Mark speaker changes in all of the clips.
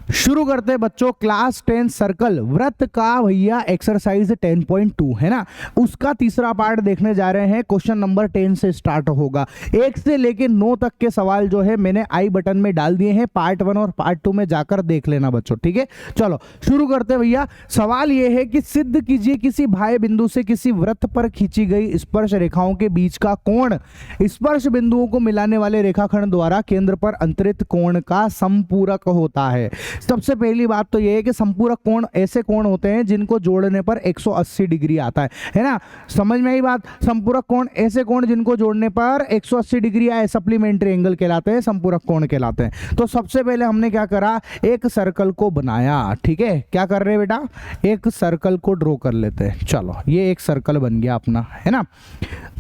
Speaker 1: शुरू करते हैं बच्चों क्लास 10 सर्कल वृत्त का भैया एक्सरसाइज 10.2 है ना, उसका तीसरा पार्ट देखने जा रहे हैं। क्वेश्चन नंबर 10 से स्टार्ट होगा। 1 से लेके 9 तक के सवाल जो है मैंने आई बटन में डाल दिए हैं, पार्ट 1 और पार्ट 2 में जाकर देख लेना बच्चों, ठीक है। चलो शुरू करते हैं भैया। सवाल यह है कि सिद्ध कीजिए किसी बाह्य बिंदु से किसी वृत्त पर खींची गई स्पर्श रेखाओं के बीच का कोण स्पर्श बिंदुओं को मिलाने वाले रेखाखंड द्वारा केंद्र पर अंतरित कोण का संपूरक होता है। सबसे पहली बात तो यह है कि संपूरक कोण ऐसे कोण होते हैं जिनको जोड़ने पर 180 डिग्री आता है ना, समझ में आई बात। संपूरक कोण ऐसे कोण जिनको जोड़ने पर 180 डिग्री आए, सप्लीमेंट्री एंगल कहलाते हैं, संपूरक कोण कहलाते हैं। तो सबसे पहले हमने क्या करा, एक सर्कल को बनाया, ठीक है। क्या कर रहे हैं बेटा, एक सर्कल को ड्रॉ कर लेते हैं। चलो ये एक सर्कल बन गया अपना, है ना।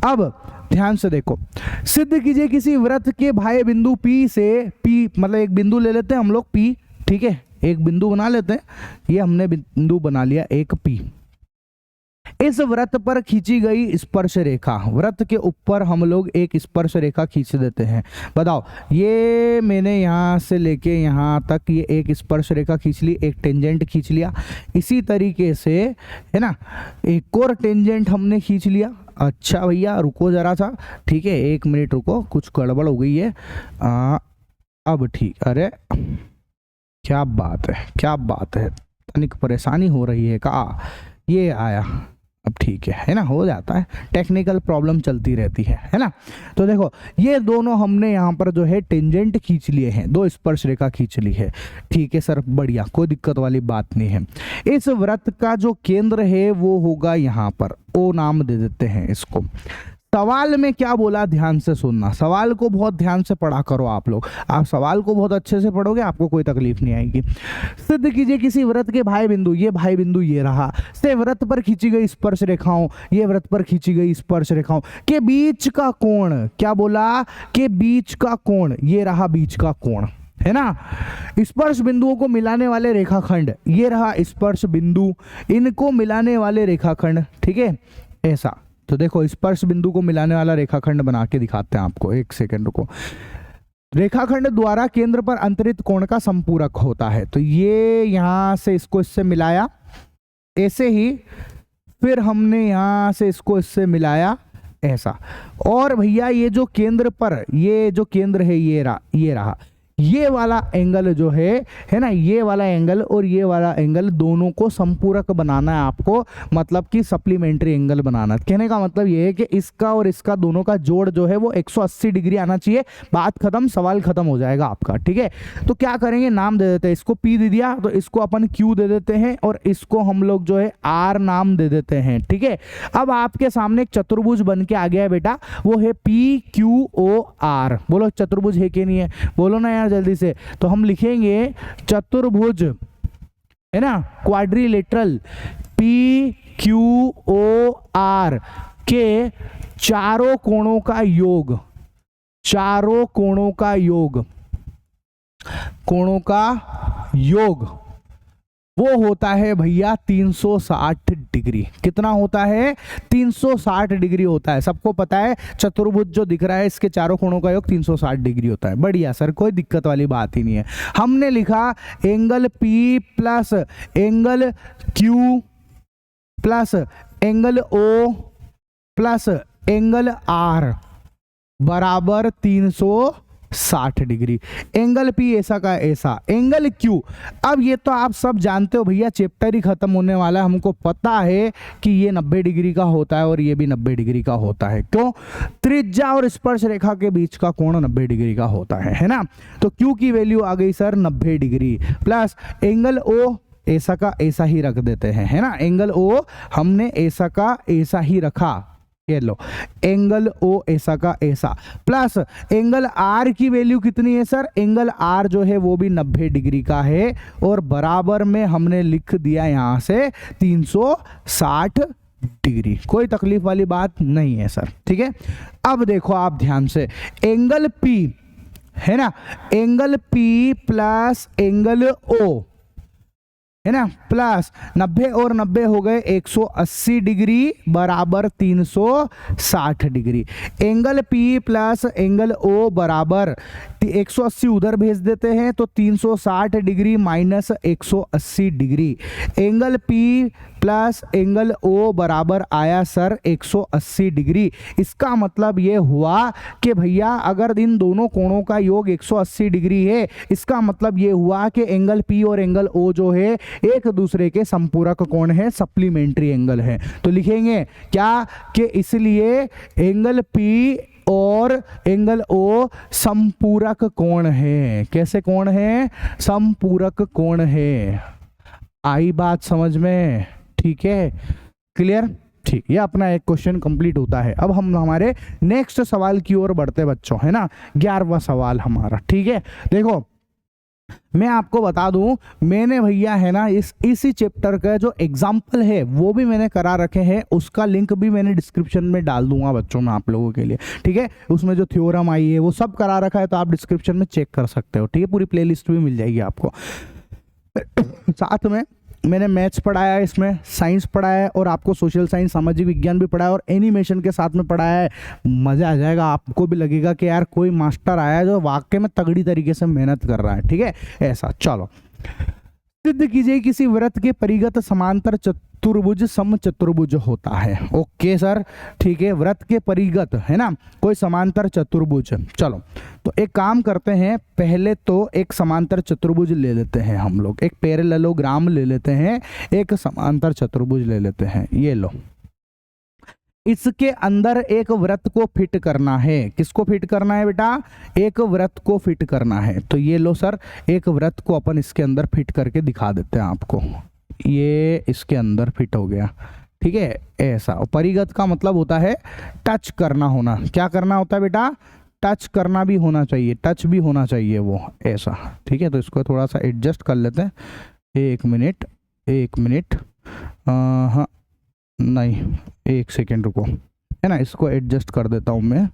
Speaker 1: अब ध्यान से देखो, सिद्ध कीजिए किसी वृत्त के बाह्य बिंदु P से, P मतलब एक बिंदु ले लेते हैं हम लोग P, ठीक है, एक बिंदु बना लेते हैं। ये हमने बिंदु बना लिया एक P। इस वृत्त पर खींची गई स्पर्श रेखा, वृत्त के ऊपर हम लोग एक स्पर्श रेखा खींच देते हैं। बताओ, ये मैंने यहाँ से लेके यहाँ तक ये एक स्पर्श रेखा खींच ली, एक टेंजेंट खींच लिया। इसी तरीके से है ना, एक और टेंजेंट हमने खींच लिया। अच्छा भैया रुको जरा सा, ठीक है, 1 मिनट रुको, कुछ गड़बड़ हो गई है। अब ठीक, अरे क्या बात है, क्या बात है, तनिक परेशानी हो रही है का, ये आया, अब ठीक है ना, हो जाता है, टेक्निकल प्रॉब्लम चलती रहती है ना। तो देखो ये दोनों हमने यहाँ पर जो है टेंजेंट खींच लिए हैं, 2 स्पर्श रेखा खींच ली है, ठीक है सर, बढ़िया, कोई दिक्कत वाली बात नहीं है। इस वृत्त का जो केंद्र है वो होगा यहाँ पर, ओ नाम दे देते हैं इसको। सवाल में क्या बोला ध्यान से सुनना, सवाल को बहुत ध्यान से पढ़ा करो आप लोग। आप सवाल को बहुत अच्छे से पढ़ोगे, आपको कोई तकलीफ नहीं आएगी। सिद्ध कीजिए किसी वृत्त के बाह्य बिंदु, ये बाह्य बिंदु ये रहा, से वृत्त पर खींची गई स्पर्श रेखाओं, ये वृत्त पर खींची गई स्पर्श रेखाओं के बीच का कोण, क्या बोला, के बीच का कोण, ये रहा बीच का कोण, है ना। स्पर्श बिंदुओं को मिलाने वाले रेखाखंड, ये रहा स्पर्श बिंदु, इनको मिलाने वाले रेखाखंड, ठीक है, ऐसा। तो देखो स्पर्श बिंदु को मिलाने वाला रेखाखंड बना के दिखाते हैं आपको, 1 सेकंड रुको। रेखाखंड द्वारा केंद्र पर अंतरित कोण का संपूरक होता है। तो ये यहां से इसको इससे मिलाया, ऐसे ही फिर हमने यहां से इसको इससे मिलाया, ऐसा। और भैया ये जो केंद्र पर, ये जो केंद्र है ये रहा, ये वाला एंगल जो है ना, ये वाला एंगल और ये वाला एंगल दोनों को संपूरक बनाना है आपको, मतलब कि सप्लीमेंट्री एंगल बनाना है। कहने का मतलब ये है कि इसका और इसका दोनों का जोड़ जो है वो 180 डिग्री आना चाहिए। बात खत्म, सवाल खत्म हो जाएगा आपका, ठीक है। तो क्या करेंगे, नाम दे देते हैं, इसको P दे दिया तो इसको अपन Q दे देते हैं और इसको हम लोग जो है R नाम दे देते हैं, ठीक है। अब आपके सामने एक चतुर्भुज बन के आ गया है बेटा, वो है PQOR। बोलो चतुर्भुज है कि नहीं है, बोलो ना यार जल्दी से। तो हम लिखेंगे चतुर्भुज, है ना, क्वाड्रिलेटरल PQOR के चारों कोणों का योग, चारों कोणों का योग, कोणों का योग वो होता है भैया 360 डिग्री। कितना होता है, 360 डिग्री होता है। सबको पता है चतुर्भुज जो दिख रहा है इसके चारों कोणों का योग 360 डिग्री होता है। बढ़िया सर, कोई दिक्कत वाली बात ही नहीं है। हमने लिखा angle P plus angle Q plus angle O plus angle R बराबर 360 डिग्री। एंगल P ऐसा का ऐसा, एंगल Q, अब ये तो आप सब जानते हो भैया, चैप्टर ही खत्म होने वाला है। हमको पता है कि ये 90 डिग्री का होता है और ये भी 90 डिग्री का होता है। क्यों, त्रिज्या और स्पर्श रेखा के बीच का कोण 90 डिग्री का होता है ना। तो Q की वैल्यू आ गई sir 90 degree, plus angle O ऐसा का ऐसा ही रख देते हैं, है ना। एंगल O हमने ऐसा का ऐसा ही रखा, ये लो, एंगल O ऐसा का ऐसा, प्लस एंगल R की वैल्यू कितनी है सर, एंगल R जो है वो भी 90 डिग्री का है और बराबर में हमने लिख दिया यहां से 360 डिग्री। कोई तकलीफ वाली बात नहीं है सर, ठीक है। अब देखो आप ध्यान से, एंगल P है ना, angle P plus angle O है ना, प्लस 90 और 90 हो गए 180 डिग्री बराबर 360 degree. Angle P plus angle O बराबर 180 उधर भेज देते हैं तो 360 degree minus 180 degree. Angle P plus angle O बराबर आया सर 180 डिग्री। इसका मतलब ये हुआ कि भैया अगर इन दोनों कोणों का योग 180 डिग्री है, इसका मतलब ये हुआ कि एंगल P और एंगल O जो है एक दूसरे के संपूरक कोण है, सप्लीमेंट्री एंगल है। तो लिखेंगे क्या कि इसलिए एंगल P और एंगल O संपूरक कोण है। कैसे कोण है? संपूरक कोण है। आई बात समझ में? ठीक है, क्लियर? ठीक, ये अपना एक क्वेश्चन कंप्लीट होता है। अब हम हमारे नेक्स्ट सवाल की ओर बढ़ते बच्चों, है ना, 11वां सवाल हमारा। ठीक है, देखो मैं आपको बता दूं, मैंने भैया है ना इसी चैप्टर का जो एग्जाम्पल है वो भी मैंने करा रखे हैं, उसका लिंक भी मैंने डिस्क्रिप्शन में डाल दूंगा बच्चों में आप लोगों के लिए। ठीक है, उसमें जो थ्योरम आई है वो सब करा रखा है, तो आप डिस्क्रिप्शन में चेक कर सकते हो। ठीक है, पूरी प्लेलिस्ट भी मिल जाएगी आपको। साथ में मैंने मैथ्स पढ़ाया है, इसमें साइंस पढ़ाया है, और आपको सोशल साइंस सामाजिक विज्ञान भी पढ़ाया है, और एनिमेशन के साथ में पढ़ाया है। मज़ा आ जाएगा, आपको भी लगेगा कि यार कोई मास्टर आया है जो वाकई में तगड़ी तरीके से मेहनत कर रहा है। ठीक है, ऐसा। चलो, सिद्ध कीजिए किसी वृत्त के परिगत समांतर चतुर्भुज समचतुर्भुज होता है। ओके सर, ठीक है, वृत्त के परिगत है ना कोई समांतर चतुर्भुज। चलो तो एक काम करते हैं, पहले तो एक समांतर चतुर्भुज ले लेते हैं हम लोग, एक पैरेललोग्राम ले लेते हैं, एक समांतर चतुर्भुज ले लेते हैं। ये लो, इसके अंदर एक वृत्त को फिट करना है। किसको फिट करना है बेटा? एक वृत्त को फिट करना है। तो ये लो सर, एक वृत्त को अपन इसके अंदर फिट करके दिखा देते हैं आपको। ये इसके अंदर फिट हो गया। ठीक है, ऐसा। और परिगत का मतलब होता है टच करना होना। क्या करना होता है बेटा? टच करना भी होना चाहिए, टच भी होना चाहिए वो, ऐसा। ठीक है, तो इसको थोड़ा सा एडजस्ट कर लेते हैं। एक मिनट हाँ नहीं, एक सेकेंड रुको, है ना, इसको एडजस्ट कर देता हूँ मैं।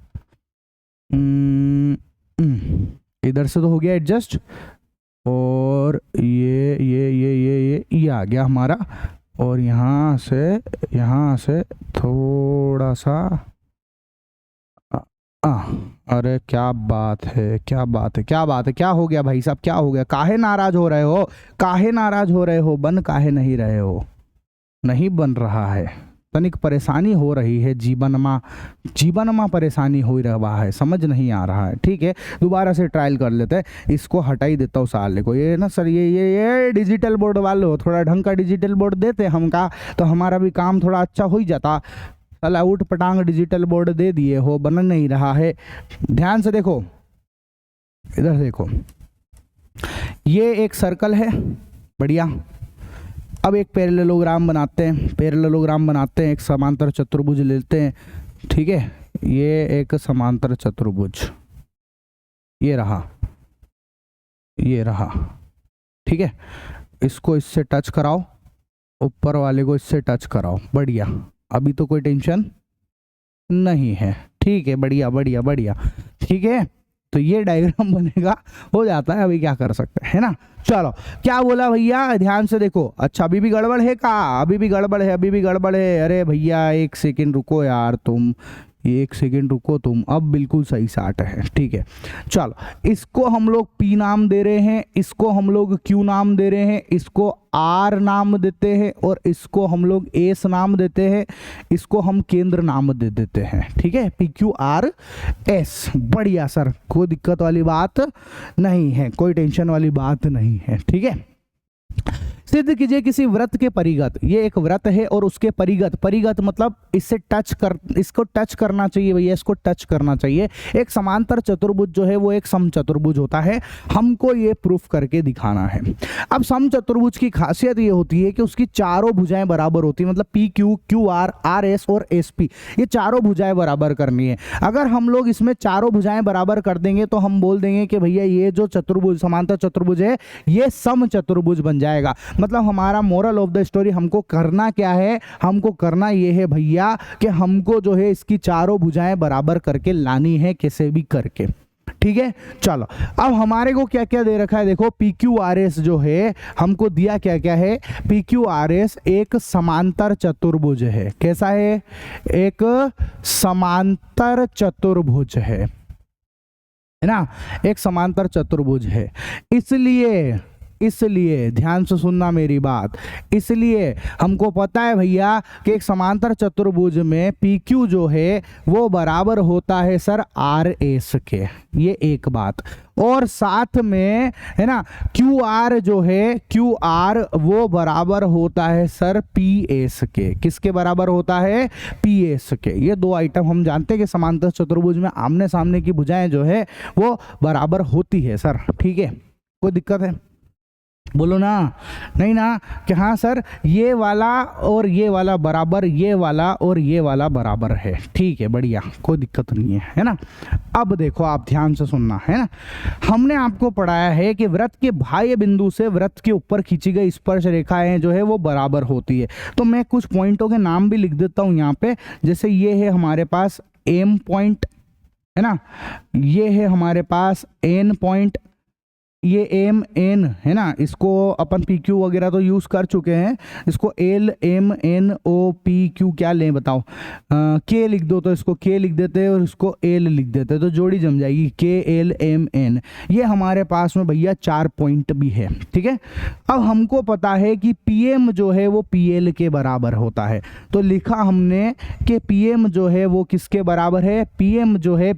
Speaker 1: इधर से तो हो गया एडजस्ट, और ये आ गया हमारा, और यहाँ से थोड़ा सा अरे क्या बात है, क्या हो गया भाई साहब, क्या हो गया? काहे नाराज हो रहे हो? बन काहे नहीं रहे हो? नहीं बन रहा है, तनिक परेशानी हो रही है, जीवन में परेशानी हो रहा है, समझ नहीं आ रहा है। ठीक है, दोबारा से ट्रायल कर लेते हैं। इसको हटा ही देता हूँ साले को। ये ना सर, ये डिजिटल बोर्ड वाले हो, थोड़ा ढंग का डिजिटल बोर्ड देते हमका तो हमारा भी काम थोड़ा अच्छा हो ही जाता। साला उठ पटांग डिजिटल बोर्ड दे दिए हो, बन नहीं रहा है। ध्यान से देखो, इधर देखो, ये एक सर्कल है, बढ़िया। अब एक पैरेललोग्राम बनाते हैं, एक समांतर चतुर्भुज लेते हैं। ठीक है, ये एक समांतर चतुर्भुज, ये रहा। ठीक है, इसको इससे टच कराओ, ऊपर वाले को इससे टच कराओ, बढ़िया। अभी तो कोई टेंशन नहीं है। ठीक है, बढ़िया। ठीक है, तो ये डायग्राम बनेगा, हो जाता है, अभी क्या कर सकते हैं, है ना। चलो, क्या बोला भैया, ध्यान से देखो। अच्छा, अभी भी गड़बड़ है का? अभी भी गड़बड़ है। अरे भैया एक सेकंड रुको यार, तुम अब बिल्कुल सही साट है। ठीक है, चलो, इसको हम लोग P नाम दे रहे हैं, इसको हम लोग Q नाम दे रहे हैं, इसको R नाम देते हैं, और इसको हम लोग S नाम देते हैं, इसको हम केंद्र नाम दे देते हैं। ठीक है, PQRS। बढ़िया सर, कोई दिक्कत वाली बात नहीं है, कोई टेंशन वाली बात नहीं है। ठीक है, सिद्ध कीजिए किसी वृत्त के परिगत। ये एक वृत्त है और उसके परिगत मतलब इसको टच करना चाहिए भैया, इसको टच करना चाहिए। एक समांतर चतुर्भुज जो है वो एक समचतुर्भुज होता है, हमको ये प्रूफ करके दिखाना है। अब समचतुर्भुज की खासियत ये होती है कि उसकी चारों भुजाएं बराबर होती है, मतलब PQ, QR, RS और SP, ये चारों भुजाएं बराबर करनी है। अगर हम लोग इसमें चारों भुजाएं बराबर कर देंगे तो हम बोल देंगे कि भैया ये जो चतुर्भुज, समांतर चतुर्भुज है, ये समचतुर्भुज बन जाएगा। मतलब हमारा मोरल ऑफ द स्टोरी, हमको करना क्या है? हमको करना ये है भैया कि हमको जो है इसकी चारों भुजाएं बराबर करके लानी है, कैसे भी करके। ठीक है। चलो अब हमारे को क्या क्या दे रखा है, देखो PQRS जो है हमको दिया क्या क्या है। PQRS एक समांतर चतुर्भुज है। कैसा है? एक समांतर चतुर्भुज है ना, एक समांतर चतुर्भुज है। इसलिए ध्यान से सुनना मेरी बात, इसलिए हमको पता है भैया कि एक समांतर चतुर्भुज में PQ जो है वो बराबर होता है सर RS के, ये एक बात। और साथ में है ना QR जो है, QR वो बराबर होता है सर PS के। किसके बराबर होता है? PS के। ये दो आइटम हम जानते हैं कि समांतर चतुर्भुज में आमने सामने की भुजाएं जो है वो बराबर होती है सर। ठीक है, कोई दिक्कत है? बोलो ना, नहीं ना, कि हाँ सर ये वाला और ये वाला बराबर, ये वाला और ये वाला बराबर है। ठीक है, बढ़िया, कोई दिक्कत नहीं है ना। अब देखो आप ध्यान से सुनना है ना, हमने आपको पढ़ाया है कि वृत्त के बाह्य बिंदु से वृत्त के ऊपर खींची गई स्पर्श रेखाएं जो है वो बराबर होती है। तो मैं कुछ पॉइंटों के नाम भी लिख देता हूँ यहाँ पे। जैसे ये है हमारे पास M पॉइंट, है ना, ये है हमारे पास N पॉइंट, ये MN है ना, इसको अपन PQ वगैरह तो यूज़ कर चुके हैं। इसको LMNOPQ क्या लें बताओ? K लिख दो तो इसको K लिख देते हैं और इसको L लिख देते हैं, तो जोड़ी जम जाएगी KLMN। ये हमारे पास में भैया 4 पॉइंट भी है। ठीक है, अब हमको पता है कि PM जो है वो PL के बराबर होता है। तो लिखा हमने कि PM जो है वो किसके बराबर है? PM जो है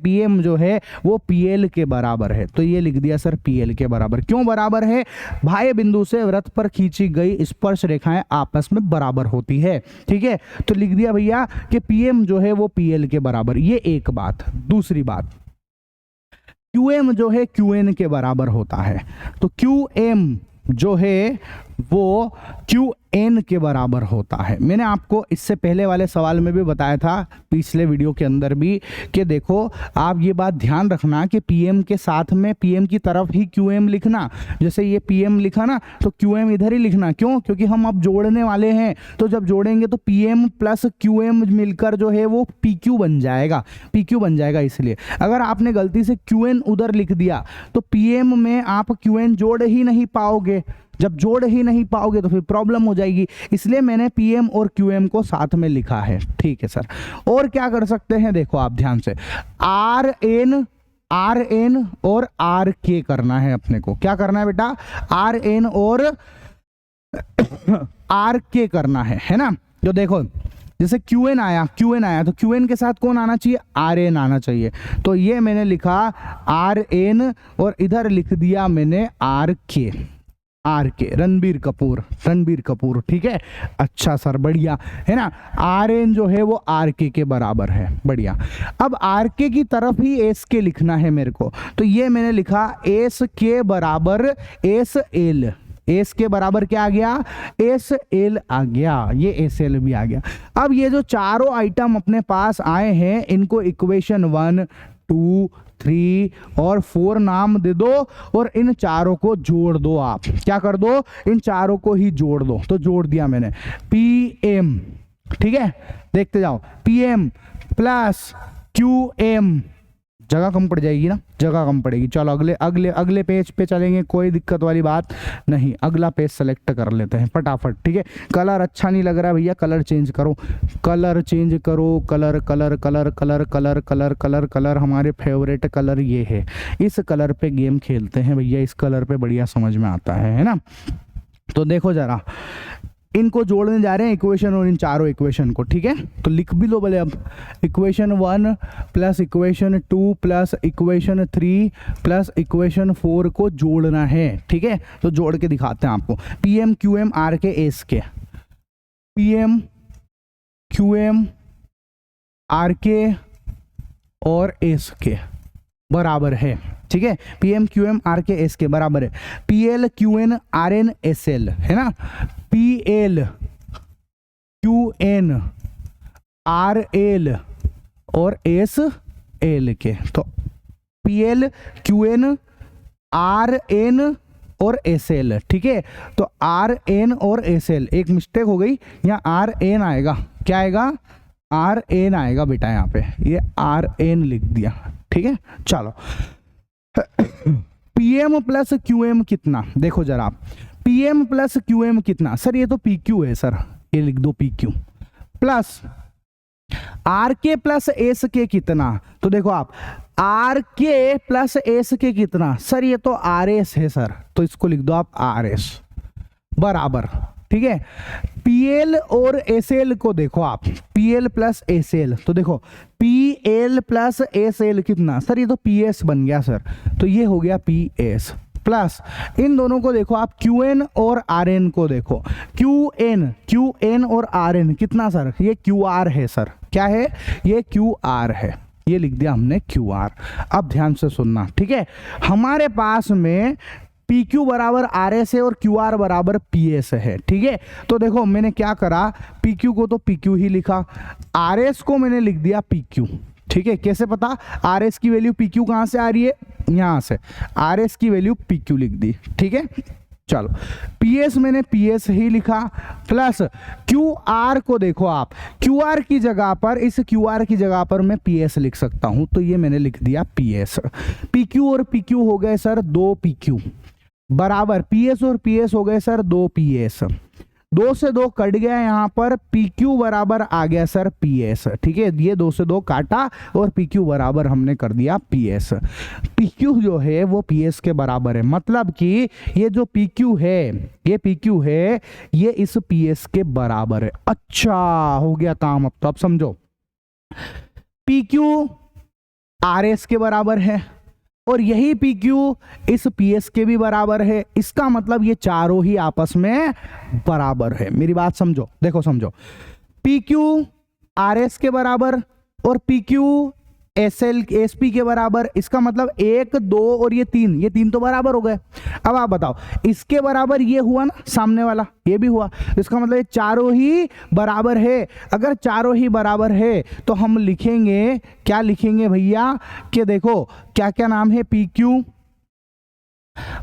Speaker 1: वो PL के बराबर है। तो ये लिख दिया सर PL के बराबर। क्यों बराबर है? बाह्य बिंदु से वृत्त पर खींची गई स्पर्श रेखाएं आपस में बराबर होती है। ठीक है, तो लिख दिया भैया कि PM जो है वो PL के बराबर। ये एक बात। दूसरी बात, QM जो है QN के बराबर होता है। तो QM जो है वो QN के बराबर होता है। मैंने आपको इससे पहले वाले सवाल में भी बताया था, पिछले वीडियो के अंदर भी, कि देखो आप ये बात ध्यान रखना कि PM के साथ में PM की तरफ ही QM लिखना। जैसे ये PM लिखा ना, तो QM इधर ही लिखना। क्यों? क्योंकि हम अब जोड़ने वाले हैं, तो जब जोड़ेंगे तो PM प्लस QM मिलकर जो है वो PQ बन जाएगा, PQ बन जाएगा। इसलिए अगर आपने गलती से QN उधर लिख दिया तो PM में आप QN जोड़ ही नहीं पाओगे। जब जोड़ ही नहीं पाओगे तो फिर प्रॉब्लम हो जाएगी। इसलिए मैंने PM और QM को साथ में लिखा है। ठीक है सर, और क्या कर सकते हैं? देखो आप ध्यान से, RN और RK करना है अपने को। क्या करना है बेटा? RN और RK करना है ना। जो देखो जैसे QN आया तो QN के साथ कौन आना चाहिए? RN आना चाहिए। तो ये मैंने लिखा RN और इधर लिख दिया मैंने RK, रणबीर कपूर। ठीक है, अच्छा सर, बढ़िया है ना। RN जो है वो RK के बराबर है। बढ़िया। अब RK की तरफ ही SK लिखना है मेरे को। तो ये मैंने लिखा SK बराबर SL। एस के बराबर क्या आ गया? SL आ गया। ये SL भी आ गया। अब ये जो चारों आइटम अपने पास आए हैं, इनको इक्वेशन 1, 2, 3 और 4 नाम दे दो और इन चारों को जोड़ दो। आप क्या कर दो? इन चारों को ही जोड़ दो। तो जोड़ दिया मैंने PM। ठीक है, देखते जाओ, PM प्लस QM। जगह कम पड़ जाएगी ना, जगह कम पड़ेगी। चलो अगले पेज पे चलेंगे, कोई दिक्कत वाली बात नहीं। अगला पेज सेलेक्ट कर लेते हैं फटाफट। ठीक है, कलर अच्छा नहीं लग रहा भैया, कलर चेंज करो। कलर हमारे फेवरेट कलर ये है। इस कलर पे गेम खेलते हैं भैया, इस कलर पे बढ़िया समझ में आता है ना। तो देखो जरा, इनको जोड़ने जा रहे हैं इक्वेशन और इन चारों इक्वेशन को। ठीक है, तो लिख भी लो भले। अब equation 1 plus equation 2 plus equation 3 plus equation 4 को जोड़ना है। ठीक है, तो जोड़ के दिखाते हैं आपको। PM QM RK SK, PM QM RK और SK बराबर है। ठीक है, PM QM RK SK बराबर है PL QN RN SL, है ना। PL QN RL और SL के। तो PL QN RN और SL। ठीक है, तो RN और SL, एक मिस्टेक हो गई, यहाँ RN आएगा। क्या आएगा? RN आएगा बेटा, यहाँ पे ये RN लिख दिया। ठीक है, चलो पीएम प्लस क्यूएम कितना, देखो जरा, पीएम प्लस क्यूएम कितना, सर ये तो पीक्यू है सर, ये लिख दो पीक्यू, प्लस आर के प्लस एस के कितना, तो देखो आप आर के प्लस एस के कितना, सर ये तो आर एस है सर, तो इसको लिख दो आप आर एस बराबर, ठीक है। पीएल और एसएल को देखो आप, पीएल प्लस एसएल, तो देखो पीएल प्लस एसएल कितना, सर ये तो पीएस बन गया सर, तो ये हो गया पीएस, प्लस इन दोनों को देखो आप, क्यूएन और आरएन को देखो, क्यूएन और आरएन कितना सर, ये क्यूआर है सर, क्या है ये क्यूआर है, ये लिख दिया हमने क्यूआर। अब ध्यान से सुनना, ठीक है, हमारे पास में पी क्यू बराबर आर एस है और क्यू आर बराबर पी एस है, ठीक है। तो देखो मैंने क्या करा, पी क्यू को तो पी क्यू ही लिखा, आर एस को मैंने लिख दिया पी क्यू, ठीक है। कैसे पता, आर एस की वैल्यू पी क्यू कहाँ से आ रही है, यहाँ से, आर एस की वैल्यू पी क्यू लिख दी, ठीक है। चलो पी एस मैंने पी एस ही लिखा, प्लस क्यू आर को देखो आप, क्यू आर की जगह पर, इस क्यू आर की जगह पर मैं पी एस लिख सकता हूं, तो ये मैंने लिख दिया पी एस। पी क्यू और पी क्यू हो गए सर 2 पी क्यू बराबर पी एस और पी एस हो गए सर 2 पी एस, 2 से 2 कट गया, यहाँ पर पी क्यू बराबर आ गया सर पी एस, ठीक है। ये 2 से 2 काटा और पी क्यू बराबर हमने कर दिया पी एस। पी क्यू जो है वो पी एस के बराबर है, मतलब कि ये जो पी क्यू है, ये पी क्यू है, ये इस पी एस के बराबर है। अच्छा हो गया काम, अब तो आप समझो, पी क्यू आर एस के बराबर है और यही पी क्यू इस पी एस के भी बराबर है, इसका मतलब ये चारों ही आपस में बराबर है। मेरी बात समझो, देखो समझो, पी क्यू आर एस के बराबर और P Q S L S P के बराबर, इसका मतलब 1 2 और ये 3 तो बराबर हो गए। अब आप बताओ, इसके बराबर ये हुआ ना, सामने वाला ये भी हुआ, इसका मतलब ये चारों ही बराबर है। अगर चारों ही बराबर है तो हम लिखेंगे, क्या लिखेंगे भैया, कि देखो क्या क्या नाम है, पी क्यू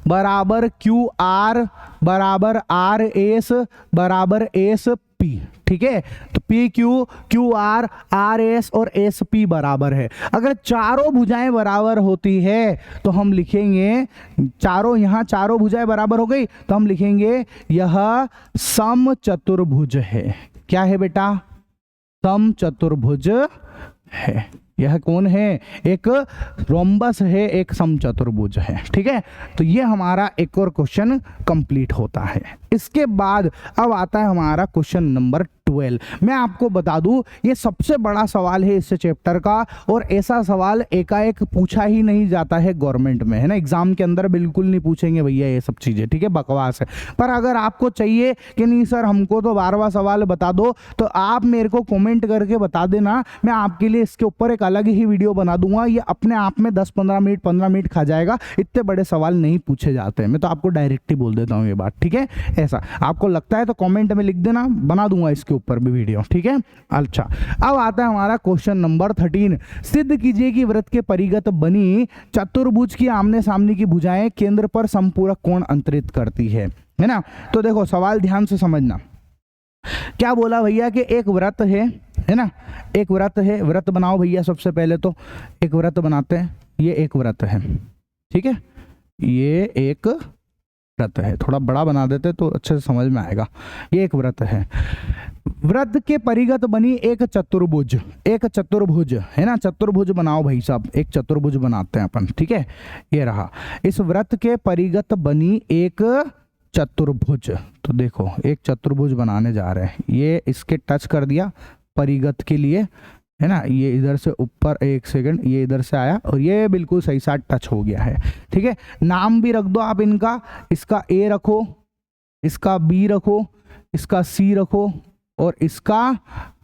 Speaker 1: बराबर क्यू आर बराबर आर एस बराबर एस पी, ठीक है। तो P Q Q R S और एस पी बराबर है। अगर चारों भुजाएं बराबर होती है तो हम लिखेंगे, चारों, यहाँ चारों भुजाएं बराबर हो गई तो हम लिखेंगे यह समचतुर्भुज है। क्या है बेटा, समचतुर्भुज है। यह कौन है, एक रोम्बस है, एक समचतुर्भुज है, ठीक है। तो ये हमारा एक और क्वेश्चन कंप्लीट होता है। इसके बाद अब आता है हमारा क्वेश्चन नंबर 12। मैं आपको बता दूं, ये सबसे बड़ा सवाल है इस चैप्टर का, और ऐसा सवाल एकाएक पूछा ही नहीं जाता है गवर्नमेंट में, है ना। एग्जाम के अंदर बिल्कुल नहीं पूछेंगे भैया ये सब चीजें, ठीक है, बकवास है। पर अगर आपको चाहिए कि नहीं सर हमको तो 12वां सवाल बता दो, तो आप मेरे को कमेंट करके बता देना, मैं आपके लिए इसके ऊपर एक अलग ही वीडियो बना दूंगा। ये अपने आप में 10-15 मिनट 15 मिनट खा जाएगा, इतने बड़े सवाल नहीं पूछे जाते हैं। मैं तो आपको डायरेक्ट ही बोल देता हूँ ये बात, ठीक है। ऐसा आपको लगता है तो कमेंट में लिख देना, बना दूंगा इसके ऊपर भी वीडियो, ठीक है। अच्छा, अब आता है हमारा क्वेश्चन नंबर 13। सिद्ध कीजिए कि वृत्त के परिगत बनी चतुर्भुज की आमने सामने की भुजाएं केंद्र पर समपूरक कोण अंतरित करती है ना। तो देखो सवाल ध्यान से समझना, क्या बोला भैया कि एक वृत्त है ना, एक वृत्त है, वृत्त बनाओ भैया। सबसे पहले तो एक वृत्त बनाते हैं, ये एक वृत्त है, ठीक है, ये एक वृत्त है, थोड़ा बड़ा बना देते तो अच्छे से समझ में आएगा। ये एक वृत्त है, वृत्त के परिगत बनी एक चतुर्भुज, एक चतुर्भुज है ना, चतुर्भुज बनाओ भाई साहब, एक चतुर्भुज बनाते हैं अपन, ठीक है। ये रहा, इस वृत्त के परिगत बनी एक चतुर्भुज। तो देखो एक चतुर्भुज बनाने जा रहे हैं, ये इसके टच कर दिया परिगत के लिए, है ना, ये इधर से ऊपर, एक सेकंड, ये इधर से आया और ये बिल्कुल सही साथ टच हो गया है, ठीक है। नाम भी रख दो आप इनका, इसका ए रखो, इसका बी रखो, इसका सी रखो और इसका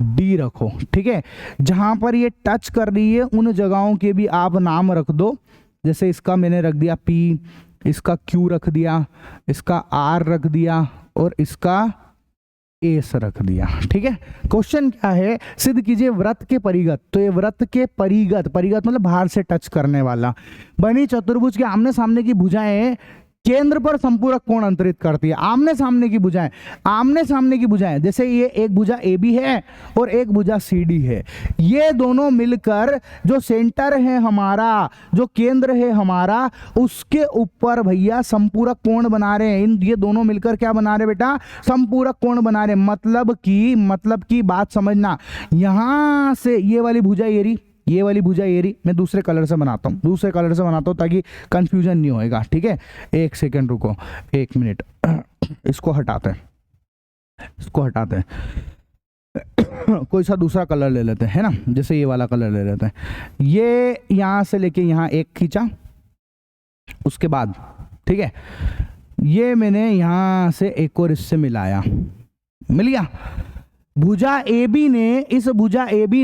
Speaker 1: डी रखो, ठीक है। जहां पर ये टच कर रही है उन जगहों के भी आप नाम रख दो, जैसे इसका मैंने रख दिया पी, इसका क्यू रख दिया, इसका आर रख दिया और इसका एस रख दिया, ठीक है। क्वेश्चन क्या है, सिद्ध कीजिए वृत्त के परिगत, तो ये वृत्त के परिगत, परिगत मतलब बाहर से टच करने वाला, बनी चतुर्भुज के आमने सामने की भुजाएं केंद्र पर संपूरक कोण अंतरित करती है। आमने सामने की भुजाएं, आमने सामने की भुजाएं, जैसे ये एक भुजा ए बी है और एक भुजा सी डी है, ये दोनों मिलकर जो सेंटर है हमारा, जो केंद्र है हमारा, उसके ऊपर भैया संपूरक कोण बना रहे हैं। इन ये दोनों मिलकर क्या बना रहे बेटा, संपूरक कोण बना रहे हैं। मतलब की बात समझना, यहां से ये वाली भुजा ये वाली भुजा एरी, मैं दूसरे कलर से बनाता हूँ, ताकि कंफ्यूजन नहीं होएगा। ठीक है, एक सेकंड रुको, 1 मिनट, इसको हटाते हैं, कोई सा दूसरा कलर ले लेते हैं, है ना, जैसे ये वाला कलर ले लेते हैं। ये यहां से लेके यहां एक खींचा, उसके बाद ठीक है, ये मैंने यहां से एक और इससे मिलाया, मिल गया। भुजा ए बी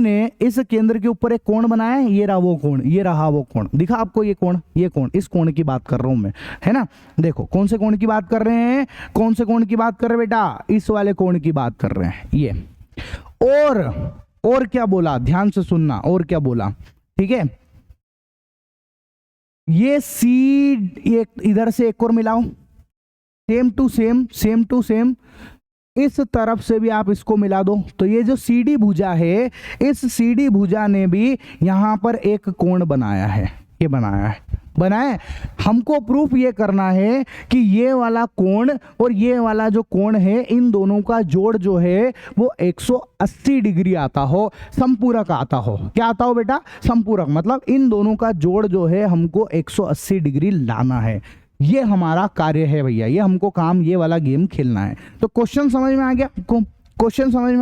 Speaker 1: ने इस केंद्र के ऊपर एक कोण बनाया है, ये रहा वो कोण, दिखा आपको ये कोण, इस कोण की बात कर रहा हूं मैं, है ना। देखो कौन से कोण की बात कर रहे हैं, बेटा, इस वाले कोण की बात कर रहे हैं ये। और क्या बोला, ध्यान से सुनना, और क्या बोला, ठीक है। ये सी इधर से एक और मिलाओ, सेम टू सेम, इस तरफ से भी आप इसको मिला दो, तो ये जो सीडी भुजा है, इस सीडी भुजा ने भी यहां पर एक कोण बनाया है, ये बनाया। हमको प्रूफ ये करना है कि ये वाला कोण और ये वाला जो कोण है, इन दोनों का जोड़ जो है वो 180 डिग्री आता हो, संपूरक आता हो। क्या आता हो बेटा, संपूरक, मतलब इन दोनों का जोड़ जो है हमको 180 डिग्री लाना है। ये हमारा कार्य है भैया, ये हमको काम, ये वाला गेम खेलना है। तो क्वेश्चन समझ में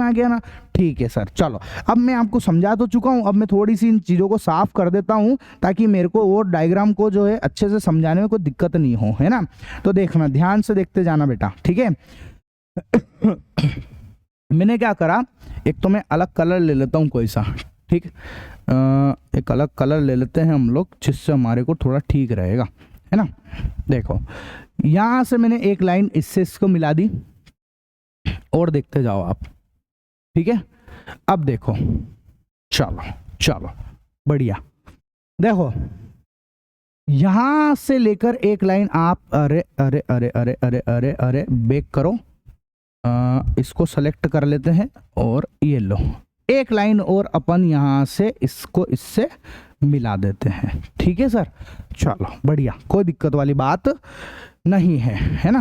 Speaker 1: आ गया, ना, ठीक है सर। चलो अब मैं आपको समझा तो चुका हूं, अब मैं थोड़ी सी इन चीजों को साफ कर देता हूं ताकि मेरे को और डायग्राम को जो है अच्छे से समझाने में कोई दिक्कत नहीं हो, है ना। तो देखना, ध्यान से देखते जाना बेटा, ठीक है। मैंने क्या करा, एक तो मैं अलग कलर ले लेता हूं कोई सा, ठीक, एक अलग कलर ले लेते हैं हम लोग, जिससे हमारे को थोड़ा ठीक रहेगा, है ना। देखो यहां से मैंने एक लाइन इससे इसको मिला दी, और देखते जाओ आप, ठीक है। अब देखो, चलो बढ़िया, देखो यहां से लेकर एक लाइन आप, अरे बैक करो, इसको सेलेक्ट कर लेते हैं, और ये लो एक लाइन और अपन यहां से इसको इससे मिला देते हैं, ठीक है सर। चलो बढ़िया, कोई दिक्कत वाली बात नहीं है ना।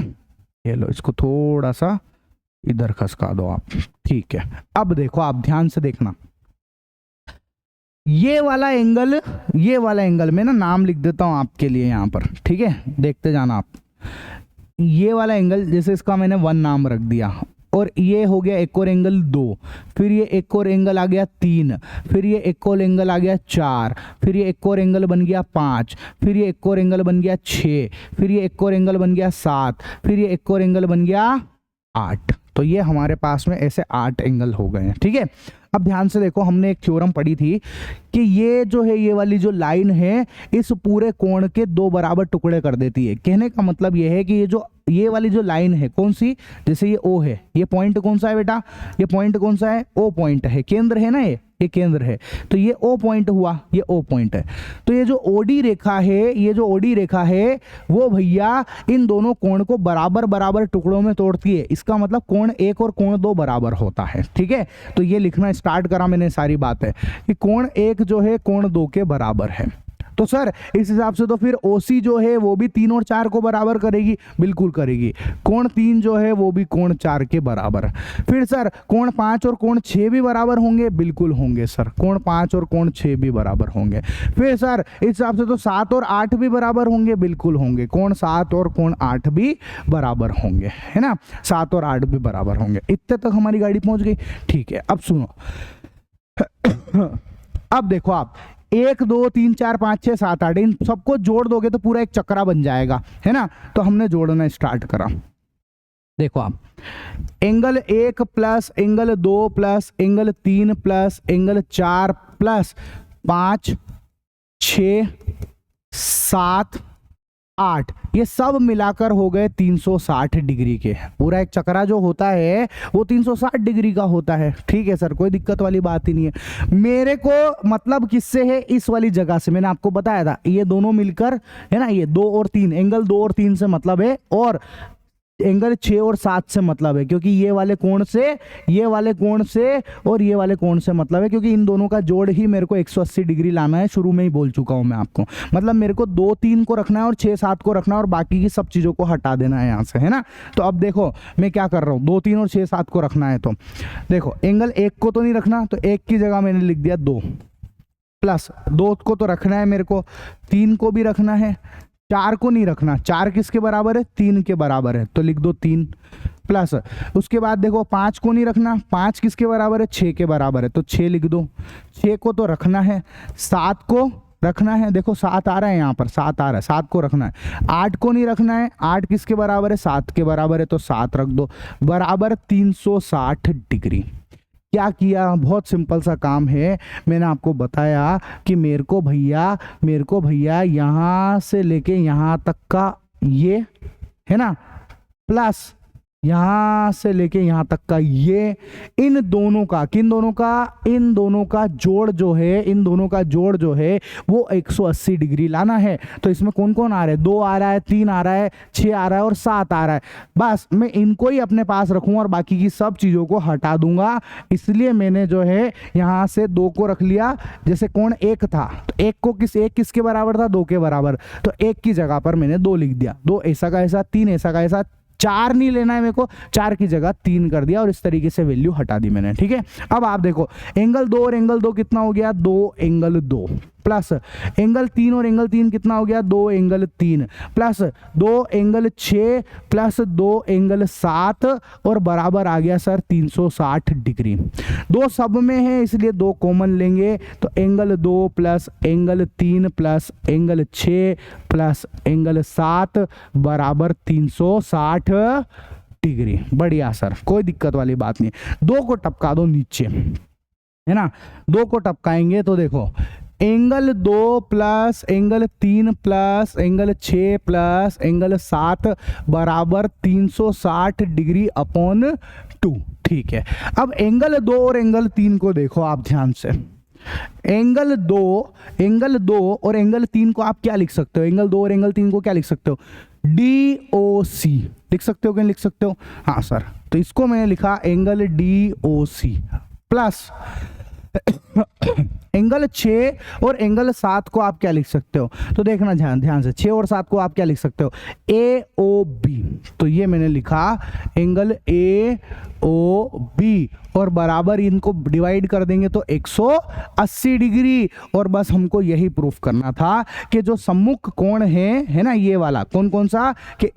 Speaker 1: ये लो, इसको थोड़ा सा इधर खसका दो आप, ठीक है। अब देखो, आप ध्यान से देखना, ये वाला एंगल मैं ना नाम लिख देता हूं आपके लिए यहां पर, ठीक है, देखते जाना आप। ये वाला एंगल, जैसे इसका मैंने 1 नाम रख दिया, और ये हो गया एक और एंगल 2, फिर ये एक और एंगल आ गया 3, फिर ये एक और एंगल आ गया 4, फिर ये एक और एंगल बन गया 5, फिर ये एक और एंगल बन गया 6, फिर ये एक और एंगल बन गया 7, फिर ये एक और एंगल बन गया 8। तो ये हमारे पास में ऐसे 8 एंगल हो गए हैं, ठीक है। अब ध्यान से देखो, हमने एक थ्योरम पढ़ी थी कि ये जो है, ये वाली जो लाइन है, इस पूरे कोण के 2 बराबर टुकड़े कर देती है। कहने का मतलब ये है कि ये वाली जो लाइन है, कौन सी, जैसे ये O है, ये पॉइंट कौन सा है बेटा, ये पॉइंट कौन सा है, O पॉइंट है, केंद्र है ना, ये केंद्र है, तो ये O पॉइंट हुआ, ये O पॉइंट है। तो ये जो OD रेखा है, वो भैया इन दोनों कोण को बराबर टुकड़ों में तोड़ती है। इसका मतलब कोण 1 और कोण 2 बराबर होता है, ठीक है। तो ये लिखना स्टार्ट करा मैंने, सारी बात है कि कोण 1 जो है कोण 2 के बराबर है। तो सर इस हिसाब से तो फिर OC जो है वो भी 3 और 4 को बराबर करेगी, बिल्कुल करेगी। कोण 3 जो है वो भी कोण 4 के बराबर। फिर सर कोण 5 और कोण 6 भी बराबर होंगे, बिल्कुल होंगे सर, कोण 5 और कोण 6 भी बराबर होंगे। फिर सर इस हिसाब से तो 7 और 8 भी बराबर होंगे, बिल्कुल होंगे, कोण 7 और कोण 8 भी बराबर होंगे, है ना, 7 और 8 भी बराबर होंगे। इतने तक हमारी गाड़ी पहुंच गई, ठीक है। अब सुनो, अब देखो आप 1 2 3 4 5 6 7 8 इन सबको जोड़ दोगे तो पूरा एक चक्रा बन जाएगा, है ना। तो हमने जोड़ना स्टार्ट करा। देखो आप, angle 1 plus angle 2 plus angle 3 plus angle 4 plus 5 6 7 8, ये सब मिलाकर हो गए 360 डिग्री के। पूरा एक चक्रा जो होता है वो 360 डिग्री का होता है। ठीक है सर, कोई दिक्कत वाली बात ही नहीं है। मेरे को मतलब किससे है, इस वाली जगह से। मैंने आपको बताया था ये दोनों मिलकर है ना, ये 2 और 3 एंगल 2 और 3 से मतलब है, और एंगल 6 और 7 से मतलब है, क्योंकि ये वाले कोण से, ये वाले कोण से और ये वाले कोण से मतलब है, क्योंकि इन दोनों का जोड़ ही मेरे को 180 डिग्री लाना है। शुरू में ही बोल चुका हूं मैं आपको। मतलब मेरे को 2 3 को रखना है और 6 7 को रखना है और बाकी की सब चीजों को हटा देना है यहाँ से, है ना। तो अब देखो मैं क्या कर रहा हूँ, 2 3 और 6 7 को रखना है। तो देखो एंगल 1 को तो नहीं रखना, तो 1 की जगह मैंने लिख दिया 2, प्लस 2 को तो रखना है मेरे को, 3 को भी रखना है, 4 को नहीं रखना। 4 किसके बराबर है, 3 के बराबर है, तो लिख दो 3, प्लस उसके बाद देखो 5 को नहीं रखना। 5 किसके बराबर है, 6 के बराबर है, तो 6 लिख दो। 6 को तो रखना है, 7 को रखना है, देखो 7 आ रहा है यहाँ पर, 7 आ रहा है, 7 को रखना है। 8 को नहीं रखना है, 8 किसके बराबर है, 7 के बराबर है, तो 7 रख दो, बराबर 360 डिग्री। क्या किया, बहुत सिंपल सा काम है। मैंने आपको बताया कि मेरे को भैया यहाँ से लेके यहाँ तक का ये है ना, प्लस यहाँ से लेके यहाँ तक का ये, इन दोनों का, किन दोनों का, इन दोनों का जोड़ जो है, इन दोनों का जोड़ जो है वो 180 डिग्री लाना है। तो इसमें कौन कौन आ रहा है, 2 आ रहा है, 3 आ रहा है, 6 आ रहा है और 7 आ रहा है। बस मैं इनको ही अपने पास रखूंगा और बाकी की सब चीज़ों को हटा दूंगा। इसलिए मैंने जो है यहाँ से 2 को रख लिया। जैसे कोण 1 था तो 1 किसके बराबर था, 2 के बराबर, तो 1 की जगह पर मैंने 2 लिख दिया। 2 ऐसा का ऐसा, 3 ऐसा का ऐसा, 4 नहीं लेना है मेरे को, 4 की जगह 3 कर दिया और इस तरीके से वैल्यू हटा दी मैंने। ठीक है, अब आप देखो एंगल 2 और एंगल 2 कितना हो गया, 2 एंगल 2, प्लस एंगल 3 और एंगल 3 कितना हो गया, 2 angle 3, plus 2 angle 6 plus 2 angle 7 और बराबर आ गया सर 360 डिग्री। 2 सब में है इसलिए 2 कॉमन लेंगे, तो angle 2 plus angle 3 plus angle 6 plus angle 7 बराबर 360 डिग्री। बढ़िया सर, कोई दिक्कत वाली बात नहीं। 2 को टपका दो नीचे, है ना। 2 को टपकाएंगे तो देखो angle 2 plus angle 3 plus angle 6 plus angle 7 बराबर 360 डिग्री अपॉन 2। ठीक है, अब एंगल 2 और एंगल 3 को देखो आप ध्यान से। एंगल 2 और एंगल 3 को आप क्या लिख सकते हो, एंगल 2 और एंगल 3 को क्या लिख सकते हो, DOC लिख सकते हो, क्या लिख सकते हो, हाँ सर। तो इसको मैंने लिखा एंगल DOC प्लस एंगल 6 और एंगल 7 को आप क्या लिख सकते हो, तो देखना ध्यान से, 6 और 7 को आप क्या लिख सकते हो, AOB। तो ये मैंने लिखा एंगल AOB और बराबर इनको डिवाइड कर देंगे तो 180 डिग्री। और बस हमको यही प्रूफ करना था कि जो सम्मुख कोण है ना, ये वाला कौन सा, कि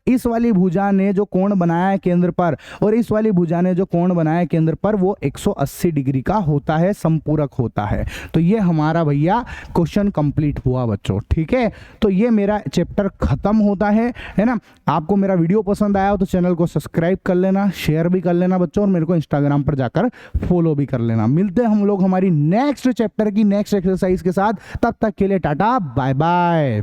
Speaker 1: इस वाली भुजा ने जो कोण बनाया है केंद्र पर और इस वाली भुजा ने जो कोण बनाया है केंद्र पर, वो 180 डिग्री का होता है, संपूरक होता है। तो ये हमारा भैया क्वेश्चन कंप्लीट हुआ बच्चों। ठीक है, तो ये मेरा चैप्टर खत्म होता है ना। आपको मेरा वीडियो पसंद आया हो तो चैनल को सब्सक्राइब कर लेना, शेयर भी कर लेना बच्चों, और मेरे को इंस्टाग्राम पर जाकर फॉलो भी कर लेना। मिलते हैं हम लोग हमारी नेक्स्ट चैप्टर की नेक्स्ट एक्सरसाइज के साथ, तब तक के लिए टाटा बाय बाय।